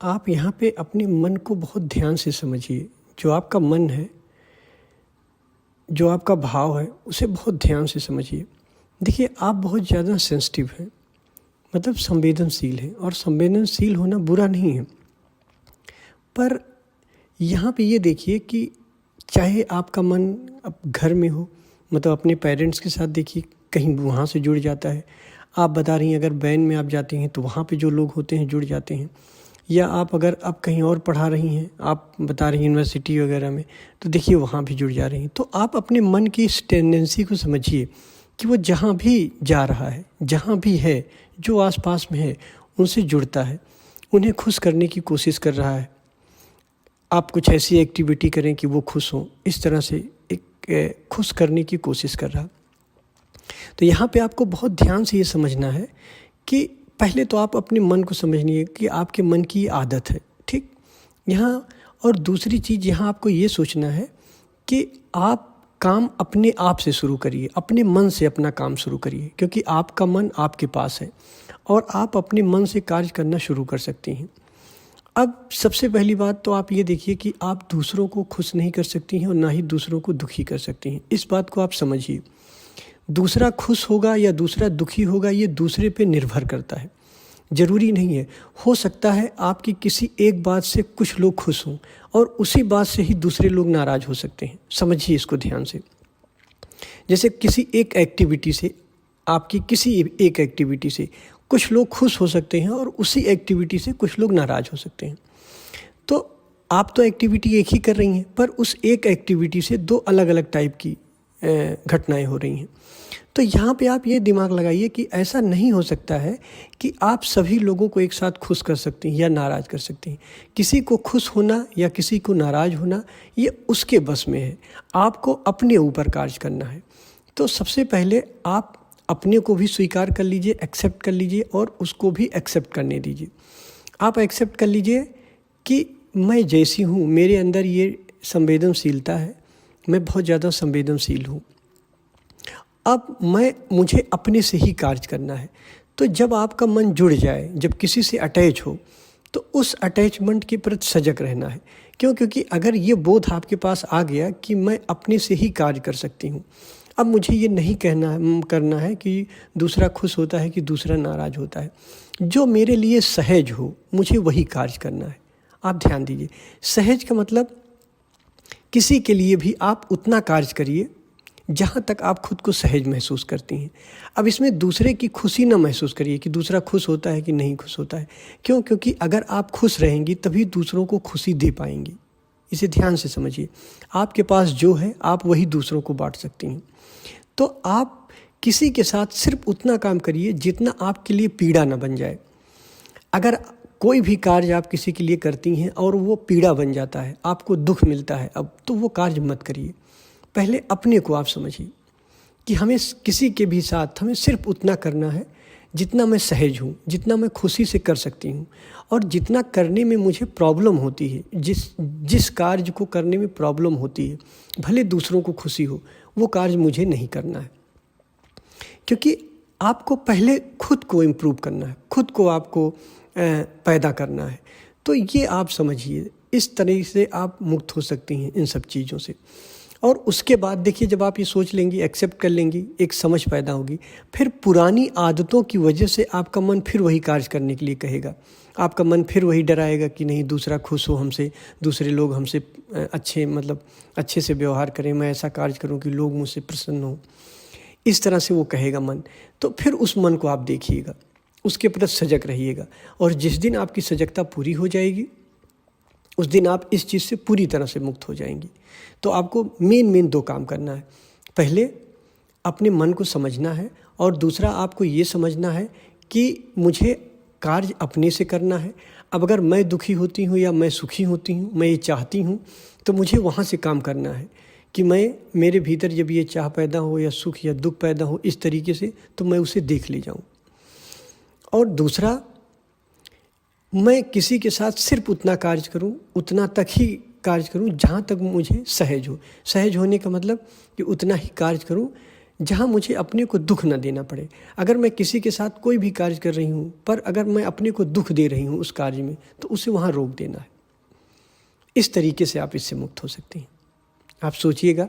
आप यहाँ पे अपने मन को बहुत ध्यान से समझिए। जो आपका मन है, जो आपका भाव है, उसे बहुत ध्यान से समझिए। देखिए, आप बहुत ज़्यादा सेंसिटिव हैं, मतलब संवेदनशील हैं, और संवेदनशील होना बुरा नहीं है। पर यहाँ पे ये देखिए कि चाहे आपका मन अब घर में हो, मतलब अपने पेरेंट्स के साथ देखिए, कहीं वहाँ से जुड़ जाता है। आप बता रही हैं अगर वैन में आप जाती हैं तो वहाँ पे जो लोग होते हैं जुड़ जाते हैं। या आप अगर आप कहीं और पढ़ा रही हैं, आप बता रही हैं यूनिवर्सिटी वगैरह में, तो देखिए वहाँ भी जुड़ जा रही हैं। तो आप अपने मन की इस टेंडेंसी को समझिए कि वो जहाँ भी जा रहा है, जहाँ भी है, जो आसपास में है, उनसे जुड़ता है, उन्हें खुश करने की कोशिश कर रहा है। आप कुछ ऐसी एक्टिविटी करें कि वो खुश हों, इस तरह से एक खुश करने की कोशिश कर रहा। तो यहाँ पे आपको बहुत ध्यान से ये समझना है कि पहले तो आप अपने मन को समझिए कि आपके मन की आदत है, ठीक यहाँ। और दूसरी चीज़ यहाँ आपको ये सोचना है कि आप काम अपने आप से शुरू करिए, अपने मन से अपना काम शुरू करिए, क्योंकि आपका मन आपके पास है और आप अपने मन से कार्य करना शुरू कर सकती हैं। अब सबसे पहली बात तो आप ये देखिए कि आप दूसरों को खुश नहीं कर सकती हैं और ना ही दूसरों को दुखी कर सकती हैं। इस बात को आप समझिए। दूसरा खुश होगा या दूसरा दुखी होगा, ये दूसरे पे निर्भर करता है, ज़रूरी नहीं है। हो सकता है आपकी किसी एक बात से कुछ लोग खुश हों और उसी बात से ही दूसरे लोग नाराज़ हो सकते हैं। समझिए इसको ध्यान से। जैसे किसी एक एक्टिविटी से, आपकी किसी एक एक्टिविटी से कुछ लोग खुश हो सकते हैं और उसी एक्टिविटी से कुछ लोग नाराज़ हो सकते हैं। तो आप तो एक्टिविटी एक ही कर रही हैं, पर उस एक एक्टिविटी से दो अलग अलग टाइप की घटनाएं हो रही हैं। तो यहाँ पे आप ये दिमाग लगाइए कि ऐसा नहीं हो सकता है कि आप सभी लोगों को एक साथ खुश कर सकती हैं या नाराज़ कर सकती हैं। किसी को खुश होना या किसी को नाराज़ होना, ये उसके बस में है। आपको अपने ऊपर कार्य करना है। तो सबसे पहले आप अपने को भी स्वीकार कर लीजिए, एक्सेप्ट कर लीजिए और उसको भी एक्सेप्ट करने दीजिए। आप एक्सेप्ट कर लीजिए कि मैं जैसी हूँ, मेरे अंदर ये संवेदनशीलता है, मैं बहुत ज़्यादा संवेदनशील हूँ। अब मुझे अपने से ही कार्य करना है। तो जब आपका मन जुड़ जाए, जब किसी से अटैच हो, तो उस अटैचमेंट के प्रति सजग रहना है। क्यों? क्योंकि अगर ये बोध आपके पास आ गया कि मैं अपने से ही कार्य कर सकती हूँ, अब मुझे ये नहीं करना है कि दूसरा खुश होता है कि दूसरा नाराज़ होता है। जो मेरे लिए सहज हो, मुझे वही कार्य करना है। आप ध्यान दीजिए, सहज का मतलब किसी के लिए भी आप उतना कार्य करिए जहाँ तक आप खुद को सहज महसूस करती हैं। अब इसमें दूसरे की खुशी ना महसूस करिए कि दूसरा खुश होता है कि नहीं खुश होता है। क्यों? क्योंकि अगर आप खुश रहेंगी तभी दूसरों को खुशी दे पाएंगी। इसे ध्यान से समझिए। आपके पास जो है आप वही दूसरों को बांट सकती हैं। तो आप किसी के साथ सिर्फ उतना काम करिए जितना आपके लिए पीड़ा ना बन जाए। अगर कोई भी कार्य आप किसी के लिए करती हैं और वो पीड़ा बन जाता है, आपको दुख मिलता है, अब तो वो कार्य मत करिए। पहले अपने को आप समझिए कि हमें किसी के भी साथ हमें सिर्फ उतना करना है जितना मैं सहज हूँ, जितना मैं खुशी से कर सकती हूँ, और जितना करने में मुझे प्रॉब्लम होती है, जिस कार्य को करने में प्रॉब्लम होती है, भले दूसरों को खुशी हो, वो कार्य मुझे नहीं करना है। क्योंकि आपको पहले खुद को इम्प्रूव करना है, खुद को आपको पैदा करना है। तो ये आप समझिए, इस तरह से आप मुक्त हो सकती हैं इन सब चीज़ों से। और उसके बाद देखिए, जब आप ये सोच लेंगी, एक्सेप्ट कर लेंगी, एक समझ पैदा होगी, फिर पुरानी आदतों की वजह से आपका मन फिर वही कार्य करने के लिए कहेगा। आपका मन फिर वही डराएगा कि नहीं, दूसरा खुश हो हमसे, दूसरे लोग हमसे अच्छे से व्यवहार करें, मैं ऐसा कार्य करूं कि लोग मुझसे प्रसन्न हों। इस तरह से वो कहेगा मन। तो फिर उस मन को आप देखिएगा, उसके प्रति सजग रहिएगा, और जिस दिन आपकी सजगता पूरी हो जाएगी उस दिन आप इस चीज़ से पूरी तरह से मुक्त हो जाएंगी। तो आपको मेन दो काम करना है। पहले अपने मन को समझना है, और दूसरा आपको ये समझना है कि मुझे कार्य अपने से करना है। अब अगर मैं दुखी होती हूँ या मैं सुखी होती हूँ, मैं ये चाहती हूँ, तो मुझे वहाँ से काम करना है कि मेरे भीतर जब ये चाह पैदा हो या सुख या दुख पैदा हो इस तरीके से, तो मैं उसे देख ले जाऊँ। और दूसरा, मैं किसी के साथ सिर्फ उतना कार्य करूं, उतना तक ही कार्य करूं जहां तक मुझे सहज हो। सहज होने का मतलब कि उतना ही कार्य करूं जहाँ मुझे अपने को दुख न देना पड़े। अगर मैं किसी के साथ कोई भी कार्य कर रही हूँ पर अगर मैं अपने को दुख दे रही हूँ उस कार्य में, तो उसे वहाँ रोक देना है। इस तरीके से आप इससे मुक्त हो सकते हैं। आप सोचिएगा,